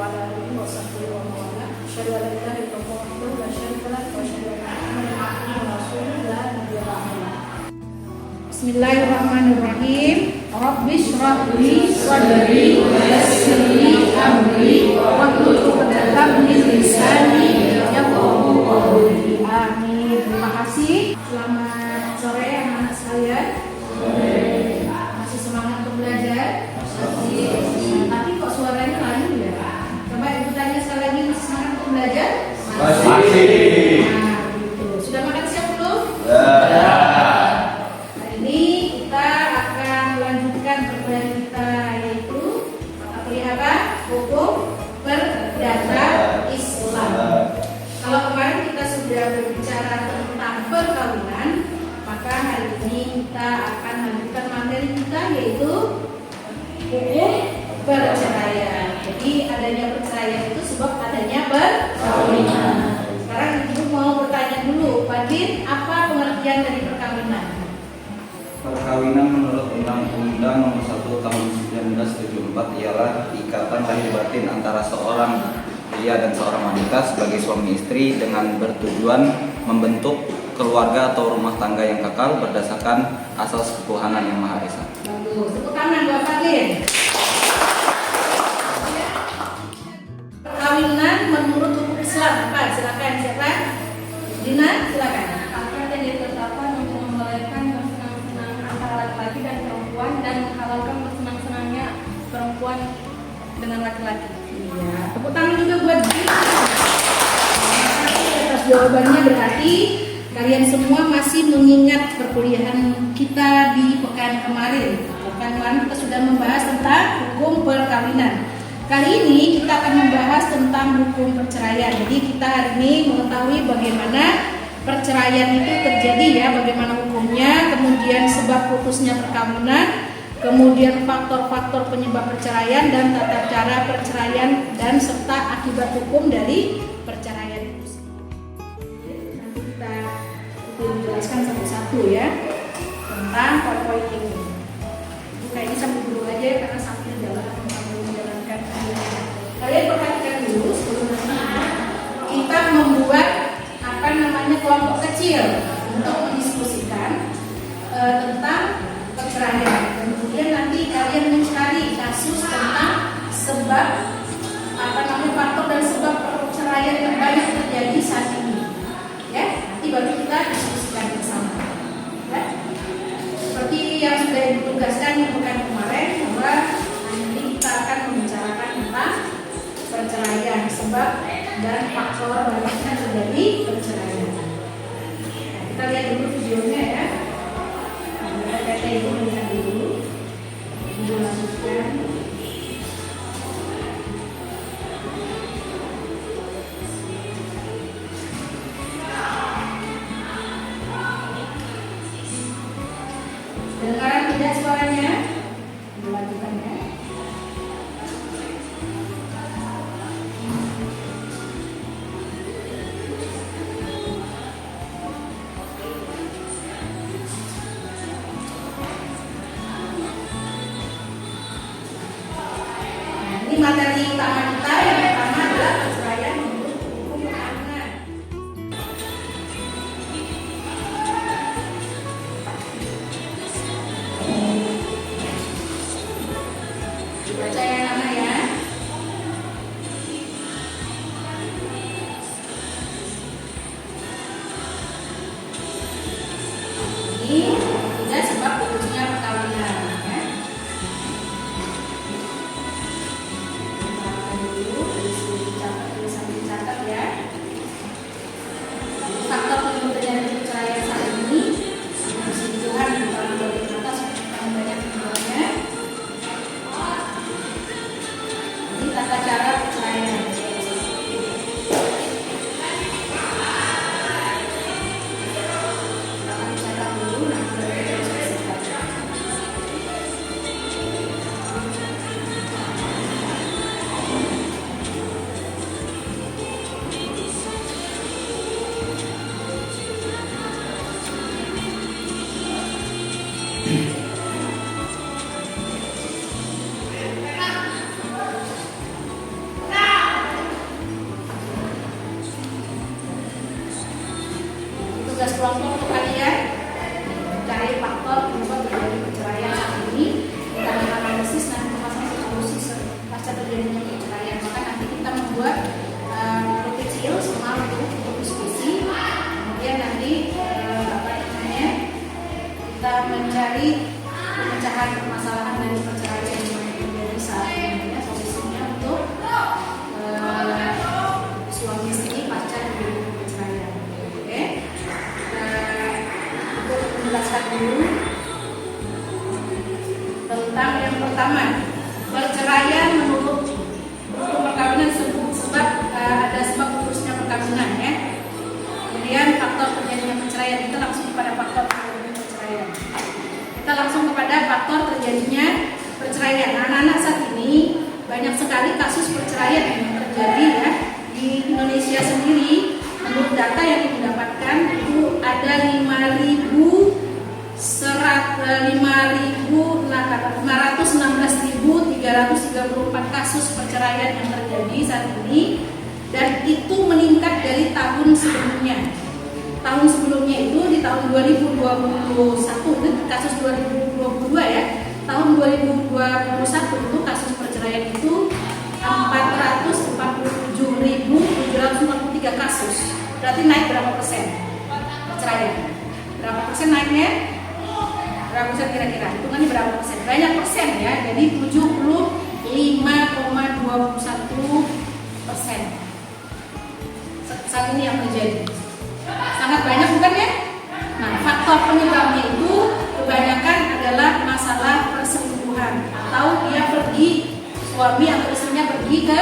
ala alihi wa sahbihi wa man wala. Asyhadu an la ilaha illallah wahdahu la syarika lahu wa asyhadu anna Muhammadan abduhu wa rasuluhu la nabiyya ba'dahu. Bismillahirrahmanirrahim. Rabbi shrah li sadri wa yassir li amri wahlul 'uqdatam min lisani yafqahu qawli. Amin. Terima kasih. Selamat sore anak-anak sekalian. Masih semangat untuk belajar? Tapi kok suaranya lain ya? Coba ibu tanya sekali lagi, masih semangat untuk belajar? Masih. Nah, gitu. Sudah makan siang belum? Ya. Hari ini kita akan melanjutkan perkuliahan kita, yaitu mata kuliah apa? Hukum Perdata Islam. Kalau kemarin kita sudah berbicara tentang perkawinan, maka hari ini kita akan melanjutkan materi kita, yaitu hukum perceraian. Jadi adanya perceraian itu sebab adanya perkawinan. Sekarang ibu mau bertanya dulu, Pak Din, apa pengertian dari perkawinan? Perkawinan menurut Undang-Undang Nomor 1 Tahun 1974 ialah ikatan lahir batin antara seorang pria dan seorang wanita sebagai suami istri dengan bertujuan membentuk keluarga atau rumah tangga yang kekal berdasarkan asas ketuhanan yang Maha Esa. Bagus, tepuk tangan buat Pak Din. Perkawinan menurut hukum Islam apa? Silakan siapa? Dina, silakan. Akad yang ditetapkan untuk membolehkan bersenang-senang antara laki-laki dan perempuan dan menghalalkan bersenang-senangnya perempuan dengan laki-laki. Iya, tepuk tangan juga buat Dina. Atas jawabannya berarti kalian semua masih mengingat perkuliahan kita di pekan kemarin. Pekan kemarin kita sudah membahas tentang hukum perkawinan. Kali ini kita akan membahas tentang hukum perceraian. Jadi kita hari ini mengetahui bagaimana perceraian itu terjadi ya, bagaimana hukumnya, kemudian sebab putusnya perkawinan, kemudian faktor-faktor penyebab perceraian dan tata cara perceraian dan serta akibat hukum dari perceraian itu. Nanti kita menjelaskan satu-satu ya tentang poin-poin ini. Kayaknya sambil dulu aja ya, karena sambil menjalankan kalian perhatikan dulu sebelumnya kita membuat kelompok kecil untuk mendiskusikan tentang perceraian. Kemudian nanti kalian mencari kasus tentang sebab faktor dan sebab perceraian yang banyak terjadi saat ini. Ya, nanti baru kita diskusikan bersama. Ya. Seperti yang sudah ditugaskan di pekan kemarin, bahwa nanti kita akan membicarakan tentang perceraian, sebab dan faktor banyaknya terjadi perceraian. Nah, kita lihat dulu videonya ya. Kita ibu melihat dulu. Ibu lanjutkan. Dengaran tidak suaranya? Ibu lanjutkan ya. Materi utama kita yang pertama adalah perceraian menurut hukum perkawinan. Baca yang nama ya. Ini tidak sebab putusnya perkawinan. Ya. Catat ya. Faktor penyebab terjadi perceraian saat ini perselingkuhan bukan dari atas yang banyak penyebabnya. Ini tata cara perceraian. Akan dicatat dulu nanti baru kita contoh untuk kalian cari faktor penyebab terjadi perceraian saat ini. Kita menganalisis dan memasang solusi pasca terjadinya perceraian. Maka nanti kita membuat grup kecil semua untuk diskusi. Kemudian nanti kita mencari pemecahan permasalahan dari perceraian yang terjadi saat ini, solusinya untuk suami istri pasca terjadi perceraian. Oke, untuk menjelaskan dulu tentang yang pertama, perceraian menurut hukum perkawinan sebab ada sebab putusnya perkawinan ya. Kemudian faktor terjadinya perceraian, kita langsung kepada faktor terjadinya perceraian. Kita langsung kepada faktor terjadinya perceraian. Anak-anak saat ini banyak sekali kasus perceraian yang terjadi ya di Indonesia sendiri. Menurut data yang didapatkan itu ada 516.334 kasus perceraian yang terjadi saat ini, dan itu meningkat dari tahun sebelumnya. Tahun sebelumnya itu di tahun 2021 itu kasus 2022 ya. Tahun 2021 itu kasus perceraian itu 447.743 kasus. Berarti naik berapa persen perceraian? Berapa persen naiknya? Berapa persen kira-kira? Hitungannya berapa persen? Banyak persen ya. Jadi 75,21%. Saat ini yang terjadi sangat banyak, bukan ya? Nah, faktor penyebabnya itu kebanyakan adalah masalah perselingkuhan, atau dia pergi, suami atau istrinya pergi ke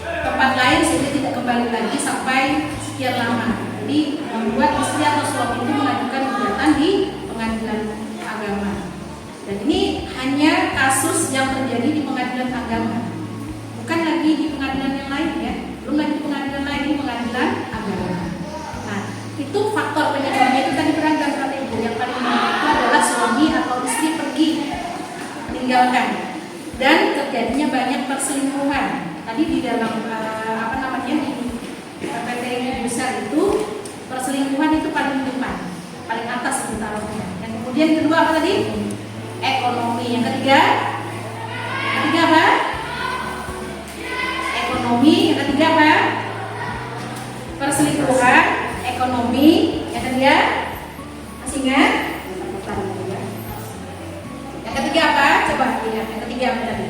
tempat lain sehingga tidak kembali lagi sampai sekian lama. Jadi membuat istri atau suami itu mengajukan gugatan di pengadilan agama. Dan ini hanya kasus yang terjadi di pengadilan agama, bukan lagi di pengadilan yang lain ya. Belum lagi di pengadilan lain, di pengadilan agama. Nah, itu faktor penyebabnya itu tadi beragam Bapak Ibu. Yang paling penting itu adalah suami atau istri pergi meninggalkan dan terjadinya banyak perselingkuhan. Tadi di dalam di PT ini besar itu perselingkuhan itu paling depan, paling atas itu taruhnya. Yang kemudian kedua apa tadi? Ekonomi. Yang ketiga apa? Ekonomi. Yang ketiga apa? Perselingkuhan, ekonomi. Yang ketiga masih ingat? Yang ketiga apa? Coba lihat. Yang ketiga apa tadi?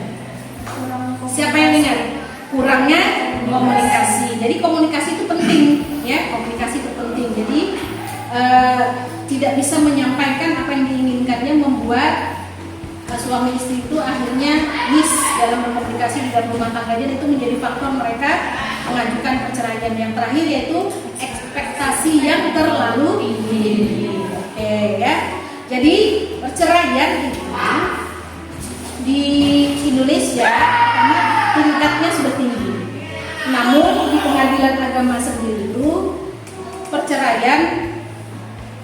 Siapa yang ingat? Kurangnya komunikasi. Jadi komunikasi itu penting ya. Komunikasi itu penting. Jadi tidak bisa menyampaikan apa yang diinginkannya, membuat suami istri itu akhirnya miss dalam berkomunikasi di dalam rumah tangganya. Itu menjadi faktor mereka mengajukan perceraian. Yang terakhir yaitu ekspektasi yang terlalu tinggi. Oke ya. Jadi perceraian itu di Indonesia karena tingkatnya sudah tinggi. Namun di pengadilan agama sendiri itu perceraian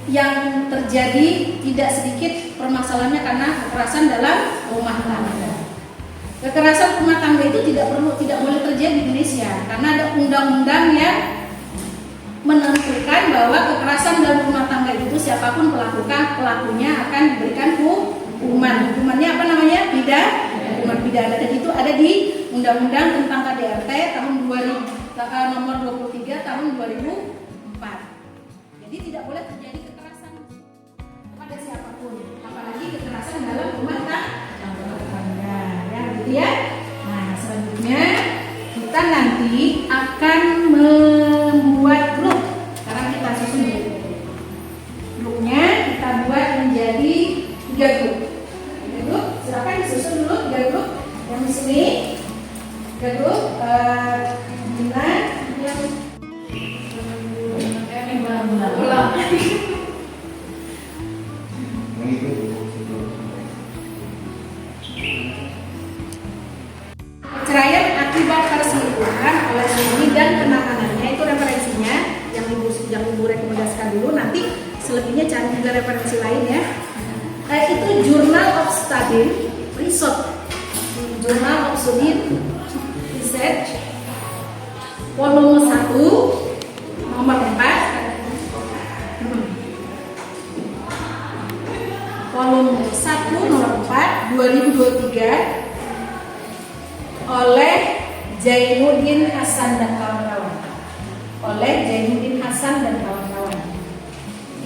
yang terjadi tidak sedikit permasalahannya karena kekerasan dalam rumah tangga. Kekerasan rumah tangga itu tidak boleh terjadi di Indonesia karena ada undang-undang yang menentukan bahwa kekerasan dalam rumah tangga itu siapapun pelakunya akan diberikan hukuman. Hukumannya apa namanya? Hukuman pidana. Dan itu ada di Undang-Undang tentang KDRT tahun nomor 23 tahun 2004. Jadi tidak boleh terjadi kekerasan kepada siapapun, apalagi kekerasan dalam rumah tangga. Ya, gitu ya. Nah, selanjutnya kita nanti akan membuat grup. Sekarang kita susun grupnya, kita buat menjadi 3 grup. 3 grup, silakan disusun dulu 3 grup. Yang di sini 3 grup, Dina, yang ulang. Perceraian akibat perselingkuhan oleh suami dan penanganannya, itu referensinya yang ibu rekomendasikan dulu. Nanti selebihnya cari juga referensi lain ya. Itu Journal of Study Research, Journal of Study Research volume 1 nomor 4. volume 1 nomor 4 2023 oleh Zainuddin Hasan dan kawan-kawan.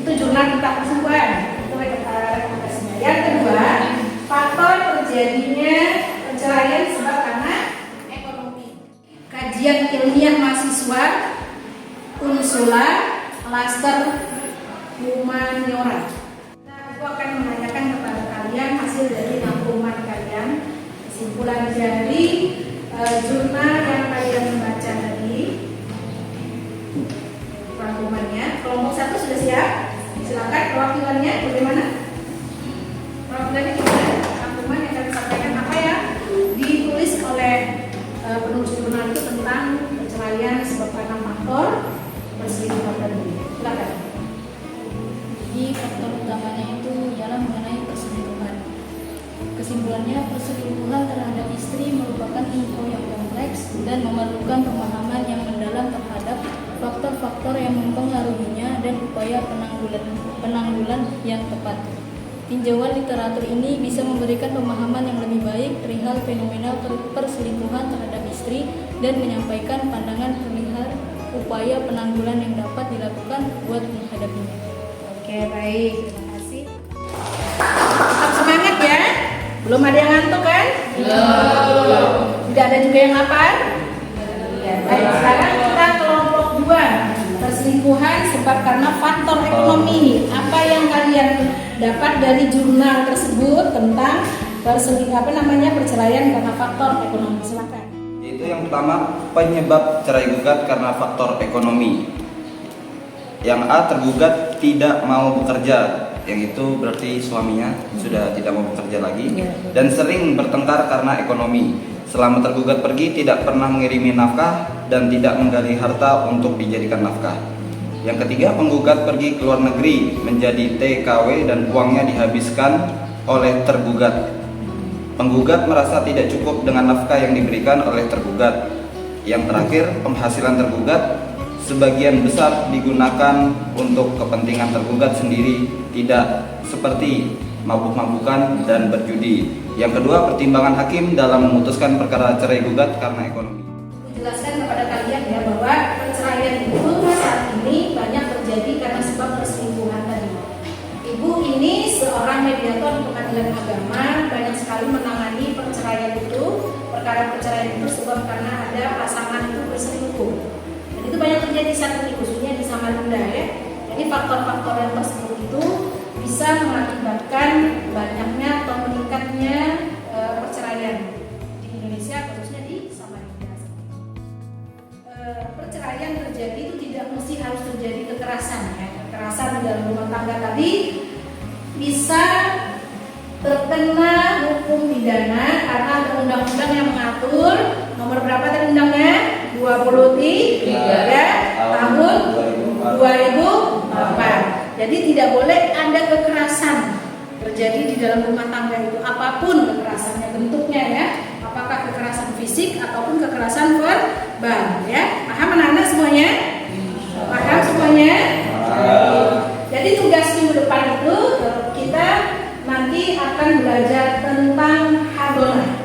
Itu jurnal tentang perselingkuhan. Itu rekomendasinya. Yang kedua, faktor terjadinya perceraian sebab karena ekonomi. Kajian ilmiah mahasiswa Unsula Klaster Humaniora. Nah, aku akan menanyakan kepada kalian hasil dari rangkuman kalian, kesimpulan dari jurnal yang kalian baca tadi. Rangkumannya, kelompok 1 sudah siap? Silakan perwakilannya bagaimana? Perwakilannya gimana? Rangkuman yang akan disampaikan apa ya? Ditulis oleh penulis jurnal itu tentang perceraian sebab karena faktor perselingkuhan tadi. Silakan. Jadi faktor utamanya itu ialah mengenai perselingkuhan. Kesimpulannya, perselingkuhan terhadap istri merupakan info yang kompleks dan memerlukan pemahaman yang mendalam terhadap faktor-faktor yang mempengaruhinya dan upaya penanggulan yang tepat. Tinjauan literatur ini bisa memberikan pemahaman yang lebih baik perihal fenomena perselingkuhan terhadap istri dan menyampaikan pandangan perihal upaya penanggulan yang dapat dilakukan buat menghadapinya. Oke, baik. Terima kasih. Tetap semangat ya. Belum ada yang ngantuk kan? Belum. Tidak ada juga yang lapar? Ya, baik. Sekarang kita kelompok 2. Perselingkuhan sebab karena faktor ekonomi. Apa yang kalian dapat dari jurnal tersebut tentang perceraian karena faktor ekonomi? Silakan. Yaitu yang pertama, penyebab cerai gugat karena faktor ekonomi. Yang A, tergugat tidak mau bekerja, yang itu berarti suaminya sudah tidak mau bekerja lagi dan sering bertengkar karena ekonomi. Selama tergugat pergi tidak pernah mengirimi nafkah dan tidak menggali harta untuk dijadikan nafkah. Yang ketiga, penggugat pergi ke luar negeri menjadi TKW dan uangnya dihabiskan oleh tergugat. Penggugat merasa tidak cukup dengan nafkah yang diberikan oleh tergugat. Yang terakhir, penghasilan tergugat sebagian besar digunakan untuk kepentingan tergugat sendiri, tidak seperti mabuk-mabukan dan berjudi. Yang kedua, pertimbangan hakim dalam memutuskan perkara cerai gugat karena ekonomi. Jelaskan kepada kalian ya bahwa perceraian itu saat ini banyak terjadi karena sebab perselingkuhan tadi. Ibu ini seorang mediator untuk keadilan agama, banyak sekali menangani perceraian itu, perkara perceraian itu sebab karena ada pasangan itu berselingkuh. Dan itu banyak terjadi saat ini, khususnya di Samarinda ya. Jadi faktor-faktor yang tersebut itu bisa mengakibatkan banyaknya atau meningkatnya perceraian di Indonesia, khususnya di Samarinda. Perceraian terjadi itu tidak mesti harus terjadi kekerasan ya. Kekerasan di dalam rumah tangga tadi bisa terkena hukum pidana karena ada undang-undang yang mengatur. Nomor berapa tadi undangnya? 23 ya, tahun 2004. Jadi tidak boleh ada kekerasan terjadi di dalam rumah tangga itu, apapun kekerasannya bentuknya ya, apakah kekerasan fisik ataupun kekerasan verbal ya. Paham anak-anak semuanya? Paham semuanya? Jadi tugas minggu depan itu kita nanti akan belajar tentang hadonah.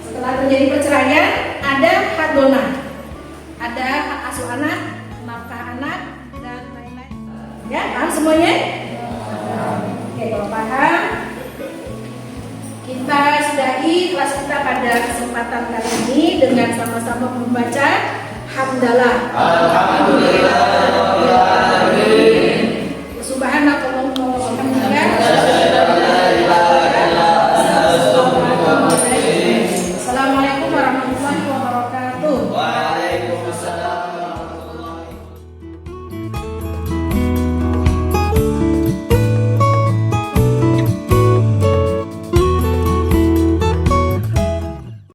Setelah terjadi perceraian, ada hadonah, ada hak asuh anak, nafkah anak, dan lain-lain. Ya, paham semuanya? Oke, kalau paham, kita sudahi kelas kita pada kesempatan kali ini dengan sama-sama membaca hamdalah. Alhamdulillah.